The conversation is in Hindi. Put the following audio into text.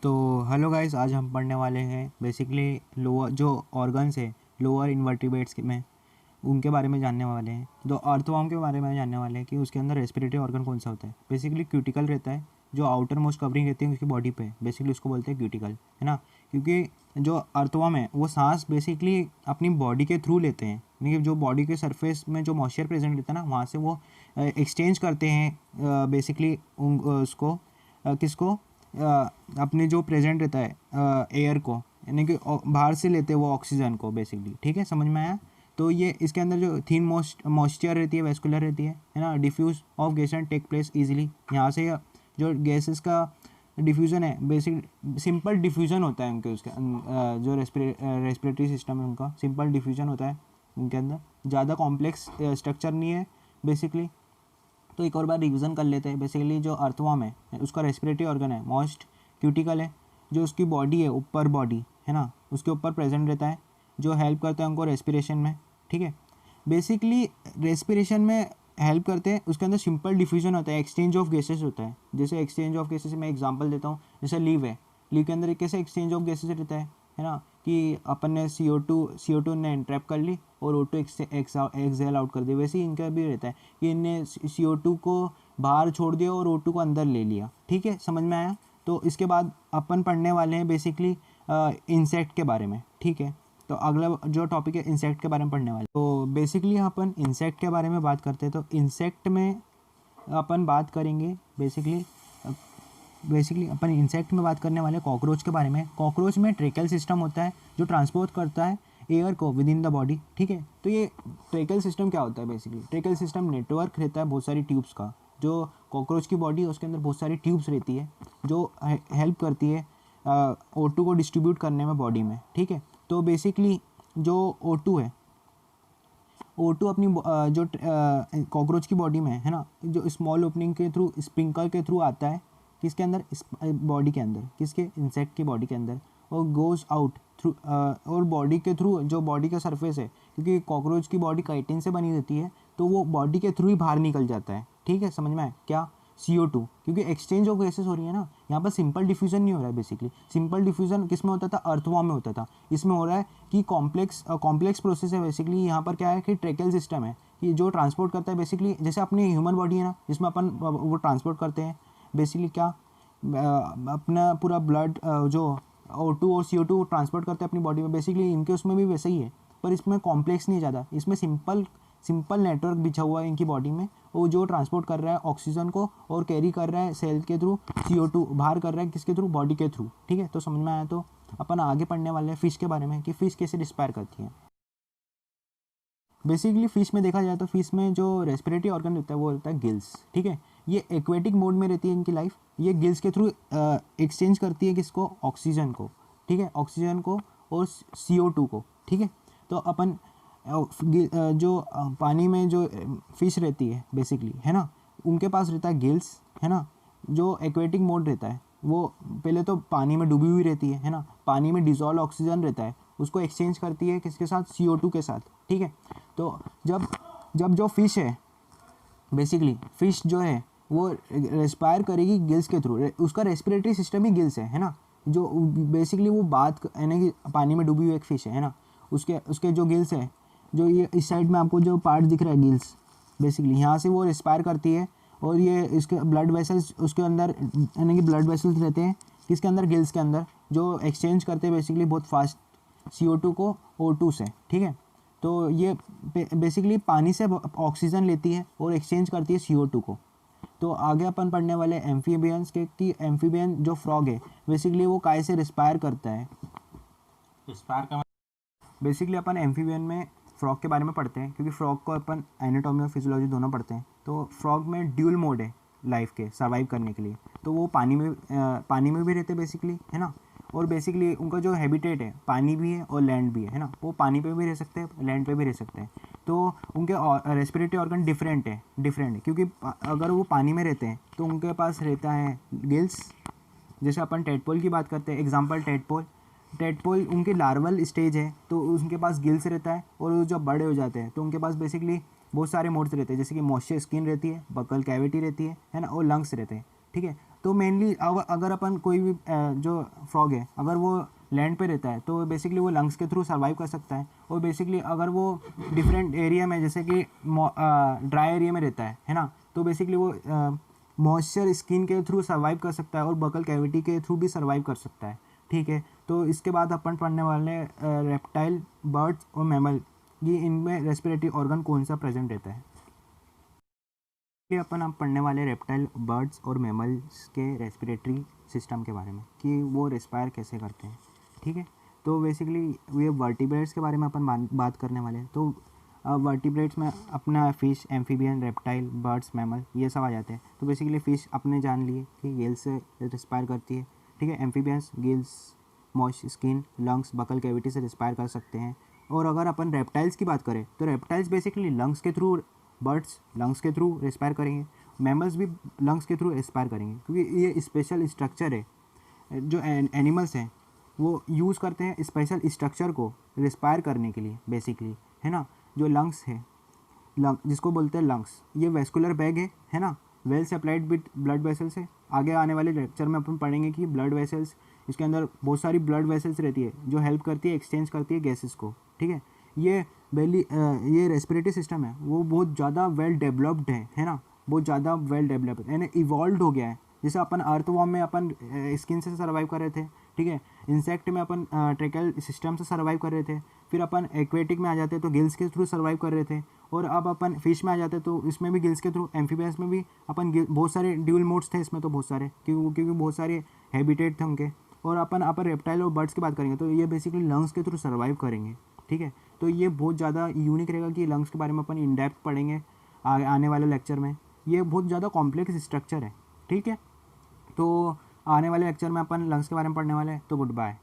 तो हेलो गाइस, आज हम पढ़ने वाले हैं बेसिकली लोअर जो ऑर्गन्स है लोअर इन्वर्टिब्रेट्स में, उनके बारे में जानने वाले हैं। जो अर्थवर्म के बारे में जानने वाले हैं कि उसके अंदर रेस्पिरेटरी ऑर्गन कौन सा होता है। बेसिकली क्यूटिकल रहता है, जो आउटर मोस्ट कवरिंग रहती है उसकी बॉडी पे, बेसिकली उसको बोलते हैं क्यूटिकल, है ना। क्योंकि जो अर्थवर्म है वो सांस बेसिकली अपनी बॉडी के थ्रू लेते हैं, यानी कि जो बॉडी के सरफेस में जो मॉइस्चर प्रेजेंट रहता है ना, वहाँ से वो एक्सचेंज करते हैं बेसिकली उसको किसको अपने जो प्रेजेंट रहता है एयर को, यानी कि बाहर से लेते हैं वो ऑक्सीजन को बेसिकली। ठीक है, समझ में आया। तो ये इसके अंदर जो थीन मॉइस्चर रहती है, वेस्कुलर रहती है ना। Diffuse of gases take place easily, यहाँ से जो गैसेस का डिफ्यूज़न है बेसिक सिंपल डिफ्यूज़न होता है उनके उसके जो रेस्पिरेटरी सिस्टम है उनका सिंपल डिफ्यूज़न होता है उनके अंदर, ज़्यादा कॉम्प्लेक्स स्ट्रक्चर नहीं है बेसिकली। तो एक और बार रिवीजन कर लेते हैं। बेसिकली जो अर्थवर्म है उसका रेस्पिरेटरी ऑर्गन है मोस्ट क्यूटिकल है, जो उसकी बॉडी है ऊपर बॉडी है ना, उसके ऊपर प्रेजेंट रहता है, जो हेल्प करता है उनको रेस्पिरेशन में। ठीक है, बेसिकली रेस्पिरेशन में हेल्प करते हैं। उसके अंदर सिंपल डिफ्यूजन होता है, एक्सचेंज ऑफ गैसेस होता है। जैसे एक्सचेंज ऑफ गैसेस मैं एग्जांपल देता हूँ, जैसे लीव है, लीव के अंदर कैसे एक्सचेंज ऑफ गैसेस रहता है ना, कि अपन ने CO2 ने इंट्रैप कर ली और O2 एक्सहेल आउट कर दिया। वैसे ही इनका भी रहता है कि इनने CO2 को बाहर छोड़ दिया और O2 को अंदर ले लिया। ठीक है, समझ में आया। तो इसके बाद अपन पढ़ने वाले हैं बेसिकली इंसेक्ट के बारे में। ठीक है, तो अगला जो टॉपिक है इंसेक्ट के बारे में पढ़ने वाले। तो बेसिकली अपन इंसेक्ट के बारे में बात करते हैं। तो इंसेक्ट में अपन बात करेंगे बेसिकली अपन इंसेक्ट में बात करने वाले कॉकरोच के बारे में। कॉकरोच में ट्रेकल सिस्टम होता है जो ट्रांसपोर्ट करता है एयर को विद इन द बॉडी। ठीक है, तो ये ट्रेकल सिस्टम क्या होता है? बेसिकली ट्रेकल सिस्टम नेटवर्क रहता है बहुत सारी ट्यूब्स का। जो कॉकरोच की बॉडी है उसके अंदर बहुत सारी ट्यूब्स रहती है जो हेल्प करती है O2 को डिस्ट्रीब्यूट करने में बॉडी में। ठीक है, तो बेसिकली जो O2 है, O2 अपनी जो कॉकरोच की बॉडी में है ना, जो स्मॉल ओपनिंग के थ्रू स्प्रिंकल के थ्रू आता है किसके अंदर, बॉडी के अंदर, किसके, इंसेक्ट की बॉडी के अंदर, और गोज़ आउट थ्रू और बॉडी के थ्रू जो बॉडी का सरफेस है, क्योंकि कॉकरोच की बॉडी काइटिन से बनी रहती है, तो वो बॉडी के थ्रू ही बाहर निकल जाता है। ठीक है, समझ में आए क्या? CO2, क्योंकि एक्सचेंज ऑफ गैसेस हो रही है ना, यहाँ पर सिंपल डिफ्यूजन नहीं हो रहा है। बेसिकली सिंपल डिफ्यूजन किस में होता था? अर्थवर्म में होता था। इसमें हो रहा है कि कॉम्प्लेक्स प्रोसेस है। बेसिकली यहाँ पर क्या है कि ट्रेकल सिस्टम है कि जो ट्रांसपोर्ट करता है बेसिकली, जैसे अपनी ह्यूमन बॉडी है ना, जिसमें अपन वो ट्रांसपोर्ट करते हैं बेसिकली क्या, अपना पूरा ब्लड जो O2 और CO2 ट्रांसपोर्ट करते हैं अपनी बॉडी में। बेसिकली इनके उसमें भी वैसे ही है, पर इसमें कॉम्प्लेक्स नहीं ज़्यादा, इसमें सिंपल नेटवर्क बिछा हुआ है इनकी बॉडी में। वो जो ट्रांसपोर्ट कर रहा है ऑक्सीजन को और कैरी कर रहा है सेल के थ्रू, CO2 बाहर कर रहा है किसके थ्रू, बॉडी के थ्रू। ठीक है, तो समझ में आया। तो अपन आगे पढ़ने वाले हैं फिश के बारे में कि फ़िश कैसे रिस्पायर करती है। बेसिकली फ़िश में देखा जाए तो फ़िश में जो रेस्पिरेटरी ऑर्गन रहता है वो रहता है गिल्स। ठीक है, ये एक्वेटिक मोड में रहती है इनकी लाइफ। ये गिल्स के थ्रू एक्सचेंज करती है किसको, ऑक्सीजन को। ठीक है, ऑक्सीजन को और CO2 को। ठीक है, तो अपन जो पानी में जो फिश रहती है बेसिकली है ना, उनके पास रहता है गिल्स, है ना। जो एक्वेटिक मोड रहता है वो पहले तो पानी में डूबी हुई रहती है ना, पानी में डिजॉल्व ऑक्सीजन रहता है, उसको एक्सचेंज करती है किसके साथ, CO2 के साथ। ठीक है, तो जब जब जो फिश है बेसिकली फिश जो है वो रेस्पायर करेगी गिल्स के थ्रू, उसका रेस्पिरेटरी सिस्टम ही गिल्स है ना। जो बेसिकली वो बात है ना कि पानी में डूबी हुई एक फिश है ना, उसके जो गिल्स है, जो ये इस साइड में आपको जो पार्ट दिख रहा है गिल्स, बेसिकली यहाँ से वो रेस्पायर करती है। और ये इसके ब्लड वेसल्स उसके अंदर, यानी कि ब्लड वेसल्स रहते हैं किसके अंदर, गिल्स के अंदर, जो एक्सचेंज करते हैं बेसिकली बहुत फास्ट CO2 को O2 से। ठीक है, तो ये बेसिकली पानी से ऑक्सीजन लेती है और एक्सचेंज करती है CO2 को। तो आगे अपन पढ़ने वाले एम्फीबियंस के कि एम्फीबियन जो फ्रॉग है बेसिकली वो काय से रिस्पायर करता है। रिस्पायर का बेसिकली अपन एम्फीबियन में फ्रॉग के बारे में पढ़ते हैं, क्योंकि फ्रॉग को अपन एनाटॉमी और फिजियोलॉजी दोनों पढ़ते हैं। तो फ्रॉग में ड्यूल मोड है लाइफ के सर्वाइव करने के लिए। तो वो पानी में भी रहते हैं बेसिकली, है ना। और बेसिकली उनका जो हैबिटेट है पानी भी है और लैंड भी है ना, वो पानी पे भी रह सकते हैं, लैंड पे भी रह सकते हैं। तो उनके रेस्पिरेटरी ऑर्गन डिफरेंट है क्योंकि अगर वो पानी में रहते हैं तो उनके पास रहता है गिल्स। जैसे अपन टेडपोल की बात करते हैं, एग्जांपल टेडपोल उनके लार्वल स्टेज है तो उनके पास गिल्स रहता है, और वो जब बड़े हो जाते हैं तो उनके पास बेसिकली बहुत सारे मोड्स रहते हैं, जैसे कि मॉइस्चर स्किन रहती है, बकल कैविटी रहती है ना, और लंग्स रहते हैं। ठीक है। तो मेनली अगर अपन कोई भी जो फ्रॉग है अगर वो लैंड पे रहता है तो बेसिकली वो लंग्स के थ्रू सर्वाइव कर सकता है। और बेसिकली अगर वो डिफरेंट एरिया में जैसे कि ड्राई एरिया में रहता है ना, तो बेसिकली वो मॉइस्चर स्किन के थ्रू सर्वाइव कर सकता है और बकल कैविटी के थ्रू भी सर्वाइव कर सकता है। ठीक है। तो इसके बाद अपन पढ़ने वाले रेप्टाइल, बर्ड्स और मैमल, ये इनमें रेस्पिरेटरी ऑर्गन कौन सा प्रेजेंट रहता है। ये अपन अब पढ़ने वाले रेप्टाइल, बर्ड्स और मैमल्स के रेस्पिरेटरी सिस्टम के बारे में कि वो रेस्पायर कैसे करते हैं। ठीक है। तो बेसिकली ये वर्टिब्रेट्स के बारे में अपन बात करने वाले हैं। तो वर्टिब्रेट्स में अपना fish, amphibian, reptile, birds, mammal ये सब आ जाते हैं। तो बेसिकली फ़िश अपने जान लिए कि गिल्स से रेस्पायर करती है। ठीक है। Amphibians gills, moist skin, lungs, buccal cavity से रेस्पायर कर सकते हैं। और अगर अपन रेप्टाइल्स की बात करें तो रेप्टाइल्स बेसिकली लंग्स के थ्रू, बर्ड्स लंग्स के थ्रू रेस्पायर करेंगे, मैमल्स भी लंग्स के थ्रू रेस्पायर करेंगे, क्योंकि ये स्पेशल स्ट्रक्चर है। जो एनिमल्स हैं वो यूज़ करते हैं स्पेशल स्ट्रक्चर को रेस्पायर करने के लिए बेसिकली, है ना। जो लंग्स है, लंग जिसको बोलते हैं लंग्स, ये वेस्कुलर बैग है ना, well supplied with blood vessels है। आगे आने वाले लेक्चर में अपन पढ़ेंगे कि ब्लड वेसल्स, इसके अंदर बहुत सारी ब्लड वेसल्स रहती है जो हेल्प करती है, एक्सचेंज करती है गैसेस को। ठीक है। ये ये रेस्पिरेटरी सिस्टम है वो बहुत ज़्यादा वेल डेवलप्ड है ना, बहुत ज़्यादा वेल डेवलप्ड यानी इवॉल्व हो गया है। जैसे अपन अर्थवॉर्म में अपन स्किन से सर्वाइव कर रहे थे। ठीक है। इंसेक्ट में अपन ट्रेकल सिस्टम से सर्वाइव कर रहे थे। फिर अपन एक्वेटिक में आ जाते तो गिल्स के थ्रू सर्वाइव कर रहे थे। और अब अपन फिश में आ जाते तो इसमें भी गिल्स के थ्रू, एम्फीबियंस में भी अपन बहुत सारे ड्यूल मोड्स थे इसमें तो बहुत सारे, क्योंकि बहुत सारे हैबिटेट थे उनके। और अपन रेप्टाइल और बर्ड्स की बात करेंगे तो ये बेसिकली लंग्स के थ्रू सर्वाइव करेंगे। ठीक है। तो ये बहुत ज़्यादा यूनिक रहेगा कि लंग्स के बारे में अपन इन डेप्थ पढ़ेंगे आने वाले लेक्चर में। ये बहुत ज़्यादा कॉम्प्लेक्स स्ट्रक्चर है। ठीक है। तो आने वाले लेक्चर में अपन लंग्स के बारे में पढ़ने वाले हैं। तो गुड बाय।